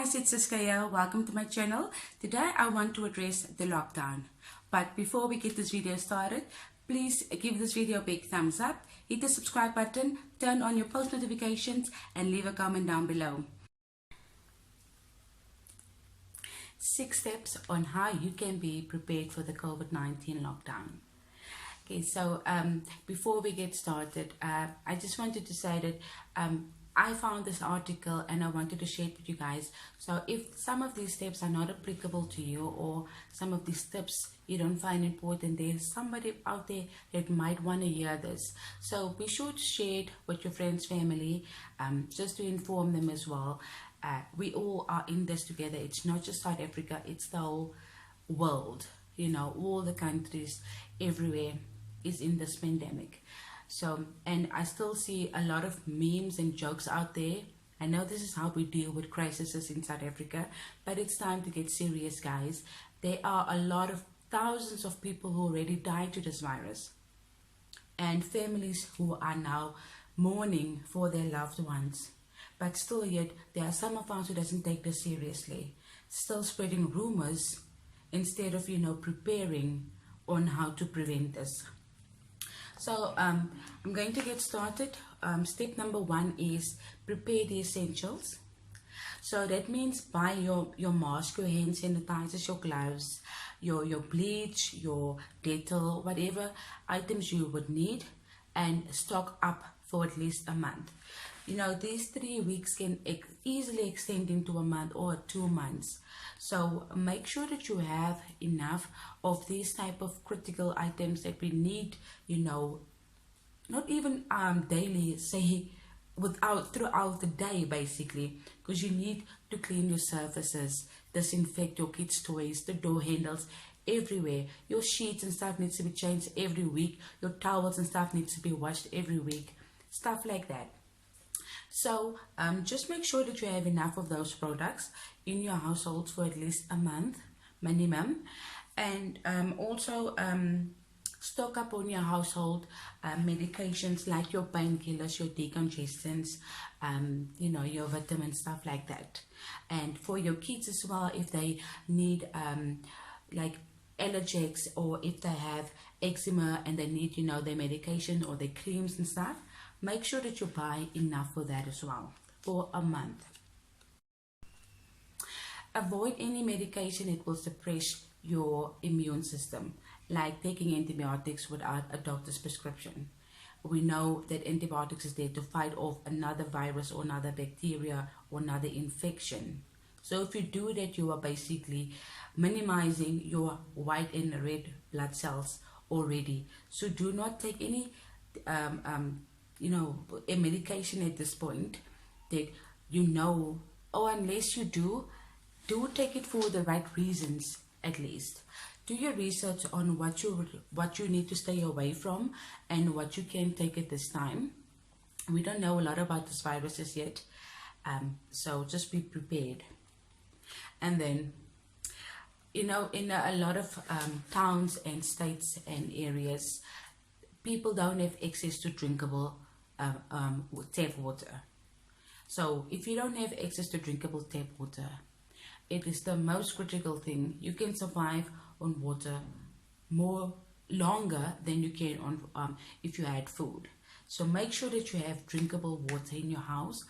guys, it's Iskaya. Welcome to my channel. Today I want to address the lockdown. But before we get this video started, please give this video a big thumbs up, hit the subscribe button, turn on your post notifications and leave a comment down below. 6 steps on how you can be prepared for the COVID-19 lockdown. Okay, so before we get started, I just wanted to say that I found this article and I wanted to share it with you guys. So if some of these steps are not applicable to you, or some of these tips you don't find important, there's somebody out there that might want to hear this. So be sure to share it with your friends, family, just to inform them as well. We all are in this together. It's not just South Africa, it's the whole world. You know, all the countries everywhere is in this pandemic. So, and I still see a lot of memes and jokes out there. I know this is how we deal with crises in South Africa, but it's time to get serious, guys. There are a lot of thousands of people who already died to this virus, and families who are now mourning for their loved ones. But still yet, there are some of us who doesn't take this seriously, still spreading rumors instead of, preparing on how to prevent this. So I'm going to get started. Step number 1 is prepare the essentials. So that means buy your mask, your hand sanitizers, your gloves, your bleach, your Dettol, whatever items you would need, and stock up for at least a month. These 3 weeks can easily extend into a month or 2 months. So make sure that you have enough of these type of critical items that we need, not even daily, say throughout the day basically, because you need to clean your surfaces, disinfect your kids' toys, the door handles, everywhere. Your sheets and stuff needs to be changed every week. Your towels and stuff needs to be washed every week, stuff like that. So just make sure that you have enough of those products in your household for at least a month minimum, and also stock up on your household medications like your painkillers, your decongestants, your vitamins, stuff like that. And for your kids as well, if they need like allergics, or if they have eczema and they need their medication or their creams and stuff, make sure that you buy enough for that as well for a month. Avoid any medication that will suppress your immune system, like taking antibiotics without a doctor's prescription. We know that antibiotics is there to fight off another virus or another bacteria or another infection. So if you do that, you are basically minimizing your white and red blood cells already. So do not take any a medication at this point that or unless you do take it for the right reasons. At least do your research on what you need to stay away from and what you can take at this time. We don't know a lot about this viruses yet, so just be prepared. And then in a lot of towns and states and areas, people don't have access to drinkable tap water. So if you don't have access to drinkable tap water, it is the most critical thing. You can survive on water longer than you can on if you had food. So make sure that you have drinkable water in your house.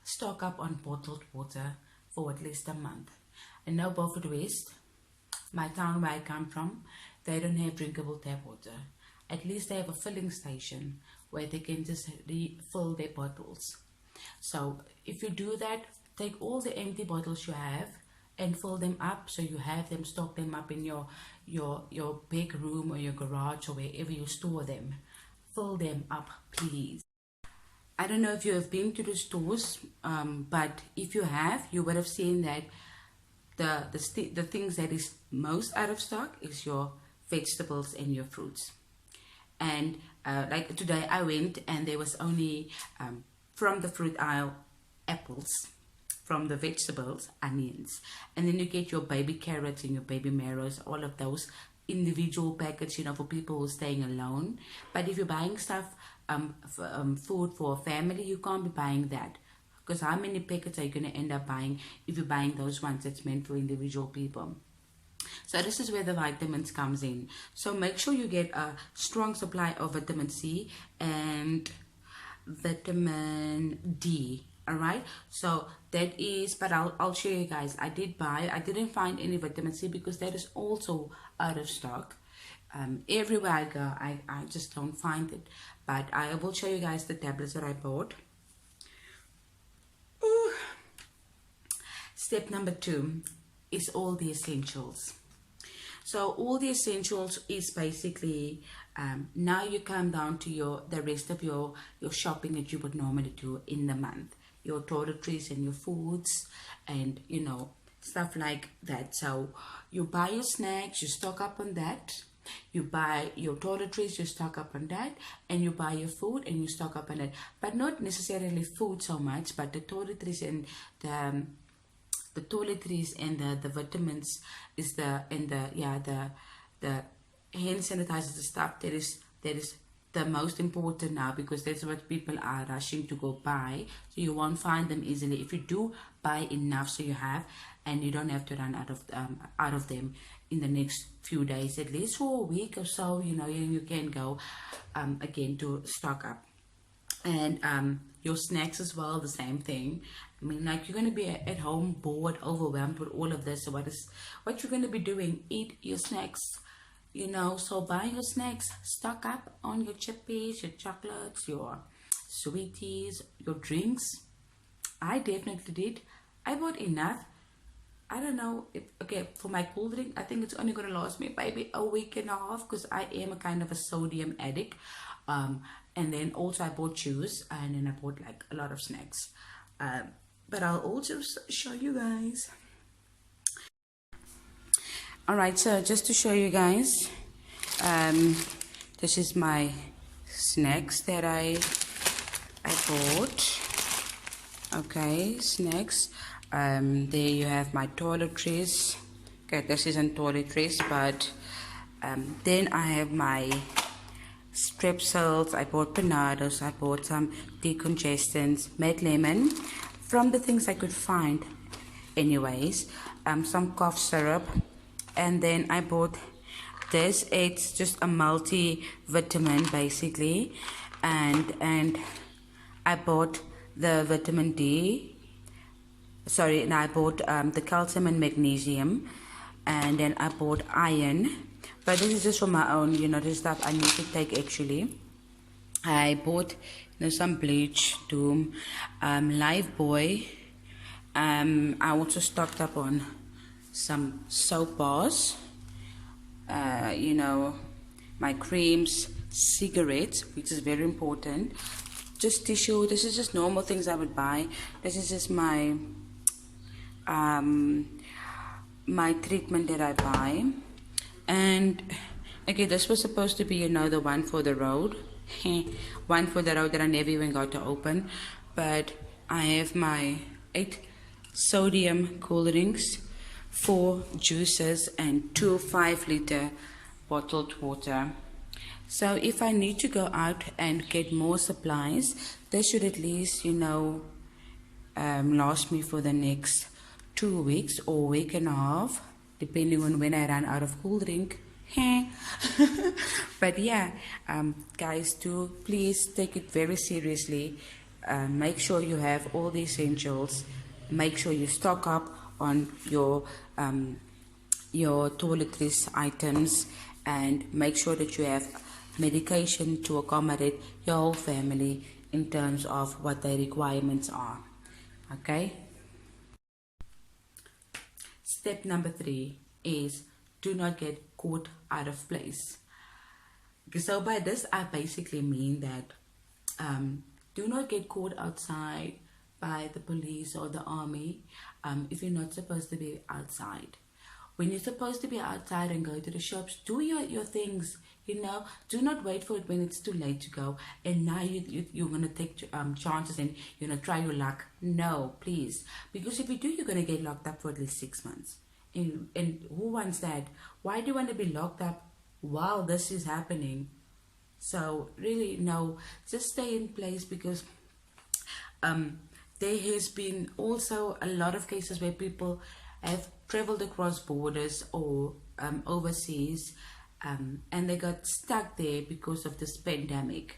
Stock up on bottled water for at least a month. And now Beaufort West, my town where I come from, they don't have drinkable tap water. At least they have a filling station where they can just refill their bottles. So if you do that, take all the empty bottles you have and fill them up, so you have them, stock them up in your big room or your garage or wherever you store them. Fill them up, please. I don't know if you have been to the stores, but if you have, you would have seen that the things that is most out of stock is your vegetables and your fruits. And like today I went and there was only from the fruit aisle apples, from the vegetables onions, and then you get your baby carrots and your baby marrows, all of those individual packets for people who are staying alone. But if you're buying stuff food for a family, you can't be buying that. because how many packets are you going to end up buying if you're buying those ones that's meant for individual people? So this is where the vitamins comes in. So make sure you get a strong supply of vitamin C and vitamin D. All right, so that is, but I'll show you guys. I didn't find any vitamin C because that is also out of stock. Everywhere I go, I just don't find it, but I will show you guys the tablets that I bought. Ooh. Step number 2 is all the essentials. So all the essentials is basically, now you come down to the rest of your shopping that you would normally do in the month. Your toiletries and your foods and, stuff like that. So you buy your snacks, you stock up on that. You buy your toiletries, you stock up on that. And you buy your food and you stock up on it. But not necessarily food so much, but the toiletries and the toiletries and the vitamins is the hand sanitizers, the stuff that is the most important now, because that's what people are rushing to go buy. So you won't find them easily. If you do buy enough, so you have, and you don't have to run out of them in the next few days, at least for a week or so, you can go again to stock up. And your snacks as well, the same thing. I mean, like, you're going to be at home bored, overwhelmed with all of this. So what you're going to be doing? Eat your snacks, so buy your snacks, stock up on your chippies, your chocolates, your sweeties, your drinks. I definitely did. I bought enough. I don't know for my cool drink, I think it's only going to last me maybe a week and a half, because I am a kind of a sodium addict. And then also I bought juice, and then I bought like a lot of snacks. But I'll also show you guys. Alright, so just to show you guys, this is my snacks that I bought. Okay, snacks. There you have my toiletries. Okay, this isn't toiletries, but then I have my strepsils. I bought Panados. I bought some decongestants, Med Lemon, from the things I could find anyways. Some cough syrup, and then I bought this. It's just a multivitamin basically, and I bought the vitamin D. Sorry, and I bought the calcium and magnesium, and then I bought iron. But this is just for my own, this stuff I need to take actually. I bought some bleach too, Life Boy. I also stocked up on some soap bars, my creams, cigarettes, which is very important, just tissue. This is just normal things I would buy. This is just my my treatment that I buy. And okay, this was supposed to be the one for the road. One for the road that I never even got to open. But I have my 8 sodium cool drinks, 4 juices, and 2 5-liter bottled water. So if I need to go out and get more supplies, this should at least last me for the next 2 weeks or week and a half, depending on when I run out of cool drink. But yeah, guys, do please take it very seriously. Make sure you have all the essentials. Make sure you stock up on your toiletries items, and make sure that you have medication to accommodate your whole family in terms of what their requirements are. Okay? Step number 3 is do not get caught out of place. So by this, I basically mean that do not get caught outside by the police or the army if you're not supposed to be outside. When you're supposed to be outside and go to the shops, do your things, do not wait for it when it's too late to go. And now you're going to take chances and, try your luck. No, please. Because if you do, you're going to get locked up for at least 6 months. And who wants that? Why do you want to be locked up while this is happening? So really, no, just stay in place, because there has been also a lot of cases where people have traveled across borders or overseas, and they got stuck there because of this pandemic.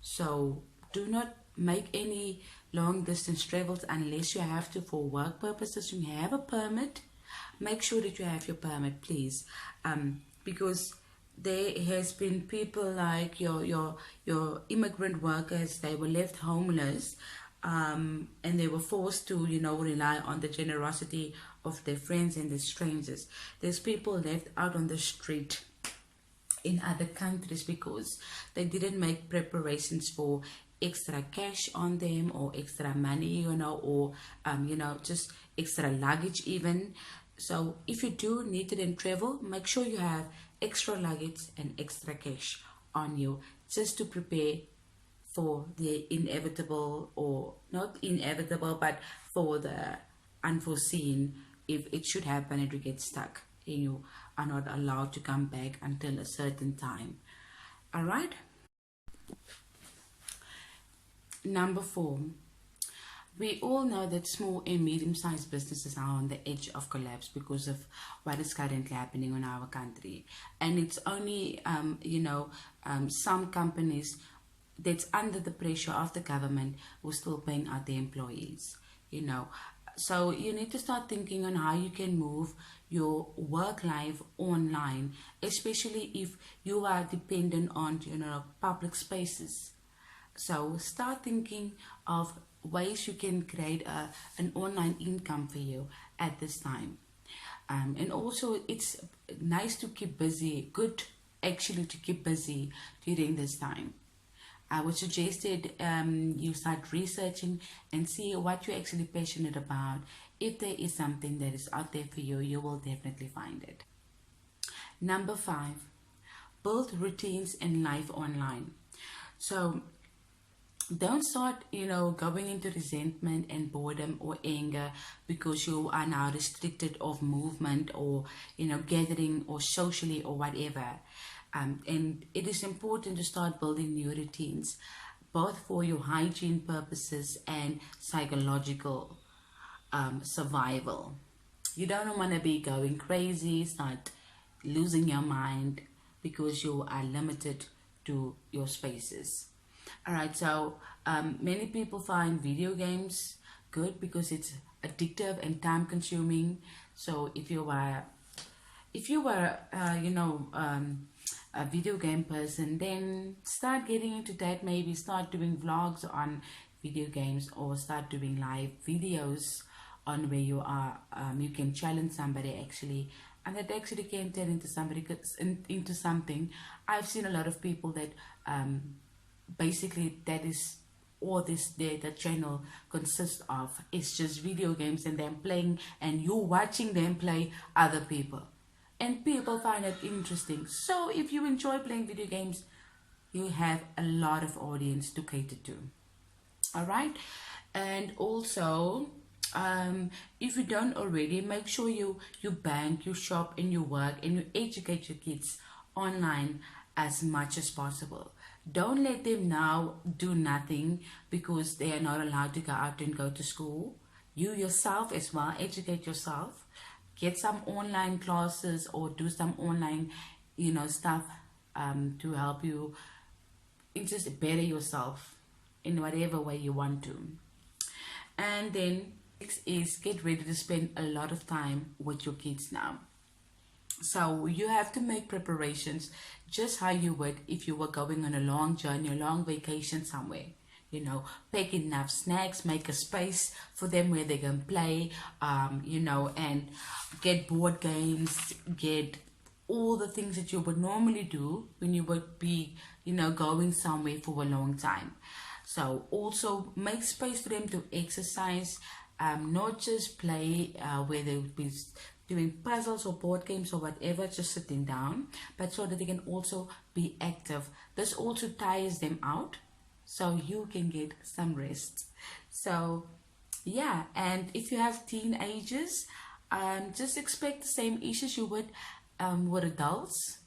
So do not make any long distance travels unless you have to for work purposes. You have a permit. Make sure that you have your permit, please, because there has been people like your immigrant workers. They were left homeless, and they were forced to rely on the generosity of their friends and the strangers. There's people left out on the street in other countries because they didn't make preparations for extra cash on them or extra money, or just extra luggage even. So if you do need to then travel, make sure you have extra luggage and extra cash on you, just to prepare for the inevitable, or not inevitable, but for the unforeseen, if it should happen and you get stuck and you are not allowed to come back until a certain time. All right. Number 4, we all know that small and medium-sized businesses are on the edge of collapse because of what is currently happening in our country, and it's only some companies that's under the pressure of the government who are still paying out their employees. So you need to start thinking on how you can move your work life online, especially if you are dependent on public spaces. So start thinking of ways you can create an online income for you at this time. And also, it's nice to keep busy, good actually to keep busy during this time. I would suggest that you start researching and see what you're actually passionate about. If there is something that is out there for you, you will definitely find it. Number 5, build routines and life online. So don't start, going into resentment and boredom or anger because you are now restricted of movement or, gathering or socially or whatever. And it is important to start building new routines, both for your hygiene purposes and psychological survival. You don't want to be going crazy, start losing your mind because you are limited to your spaces. All right, so many people find video games good because it's addictive and time consuming. So if you were a video game person, then start getting into that. Maybe start doing vlogs on video games, or start doing live videos on where you are. You can challenge somebody actually, and that actually can turn into into something. I've seen a lot of people that basically that is all the channel consists of. It's just video games and them playing, and you watching them play other people, and people find it interesting. So if you enjoy playing video games, you have a lot of audience to cater to. All right. And also, if you don't already, make sure you bank, you shop, and you work, and you educate your kids online as much as possible. Don't let them now do nothing because they are not allowed to go out and go to school. You yourself as well, educate yourself. Get some online classes or do some online, stuff to help you just better yourself in whatever way you want to. And then next is get ready to spend a lot of time with your kids now. So you have to make preparations just how you would if you were going on a long journey, a long vacation somewhere. Pack enough snacks, make a space for them where they can play, and get board games, get all the things that you would normally do when you would be, going somewhere for a long time. So also make space for them to exercise, not just play where they would be doing puzzles or board games or whatever, just sitting down, but so that they can also be active. This also tires them out, so you can get some rest. So yeah, and if you have teenagers, just expect the same issues you would with adults.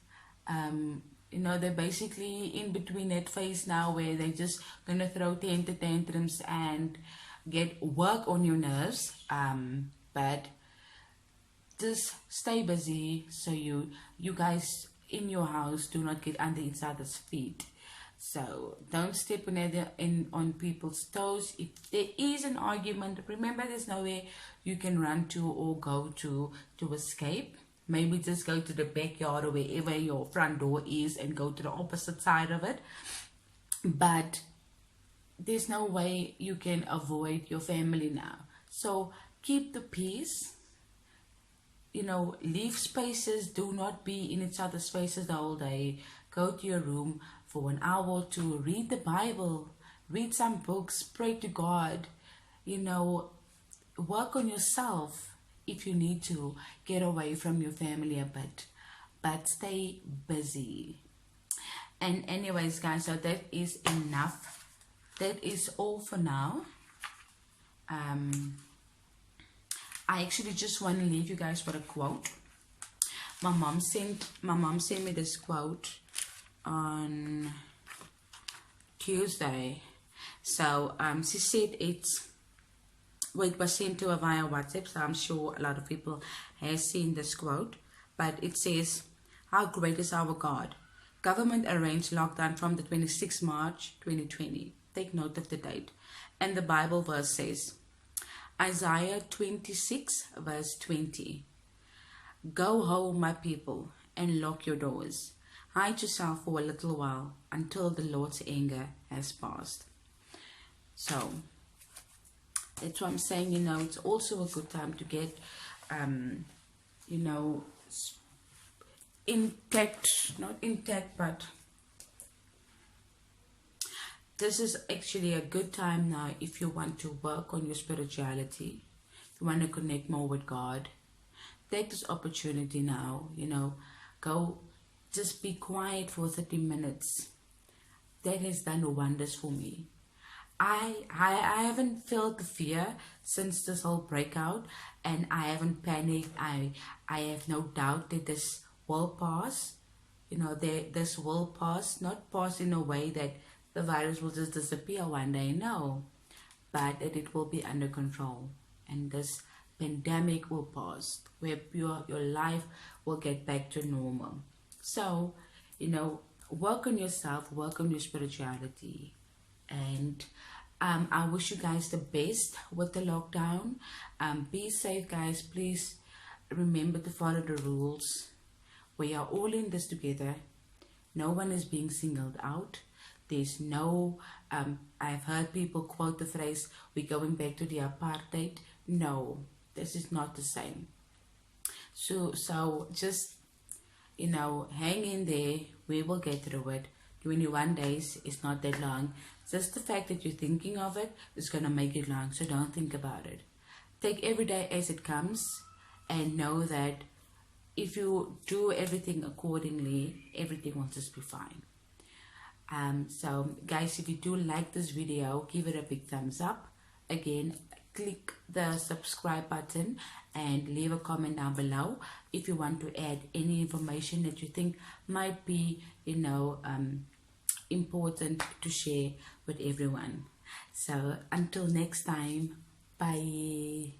They're basically in between that phase now where they're just gonna throw tantrums and get work on your nerves, but just stay busy so you guys in your house do not get under each other's feet. So don't step on people's toes. If there is an argument, remember there's nowhere you can run to or go to escape. Maybe just go to the backyard or wherever your front door is and go to the opposite side of it. But there's no way you can avoid your family now. So keep the peace. Leave spaces. Do not be in each other's faces the whole day. Go to your room for an hour or two. Read the Bible. Read some books. Pray to God. Work on yourself if you need to. Get away from your family a bit. But stay busy. And anyways, guys, so that is enough. That is all for now. I actually just want to leave you guys with a quote. My mom sent me this quote on Tuesday. So she said it was sent to her via WhatsApp, so I'm sure a lot of people have seen this quote. But it says, "How great is our God? Government arranged lockdown from the 26th March 2020. Take note of the date. And the Bible verse says, Isaiah 26 verse 20. Go home, my people, and lock your doors. Hide yourself for a little while until the Lord's anger has passed." So that's what I'm saying. It's also a good time to get, not intact, but this is actually a good time now if you want to work on your spirituality, you want to connect more with God. Take this opportunity now, go just be quiet for 30 minutes. That has done wonders for me. I haven't felt the fear since this whole breakout, and I haven't panicked. I have no doubt that this will pass. This will pass, not pass in a way that the virus will just disappear one day, no, but that it will be under control, and this pandemic will pass, where your life will get back to normal. So, work on yourself, work on your spirituality, and I wish you guys the best with the lockdown. Be safe, guys. Please remember to follow the rules. We are all in this together. No one is being singled out. There's no, I've heard people quote the phrase, "We're going back to the apartheid." No, this is not the same. So just, hang in there. We will get through it. 21 days is not that long. Just the fact that you're thinking of it is going to make it long. So don't think about it. Take every day as it comes, and know that if you do everything accordingly, everything will just be fine. So guys, if you do like this video, give it a big thumbs up. Again, click the subscribe button and leave a comment down below if you want to add any information that you think might be, important to share with everyone. So until next time, bye.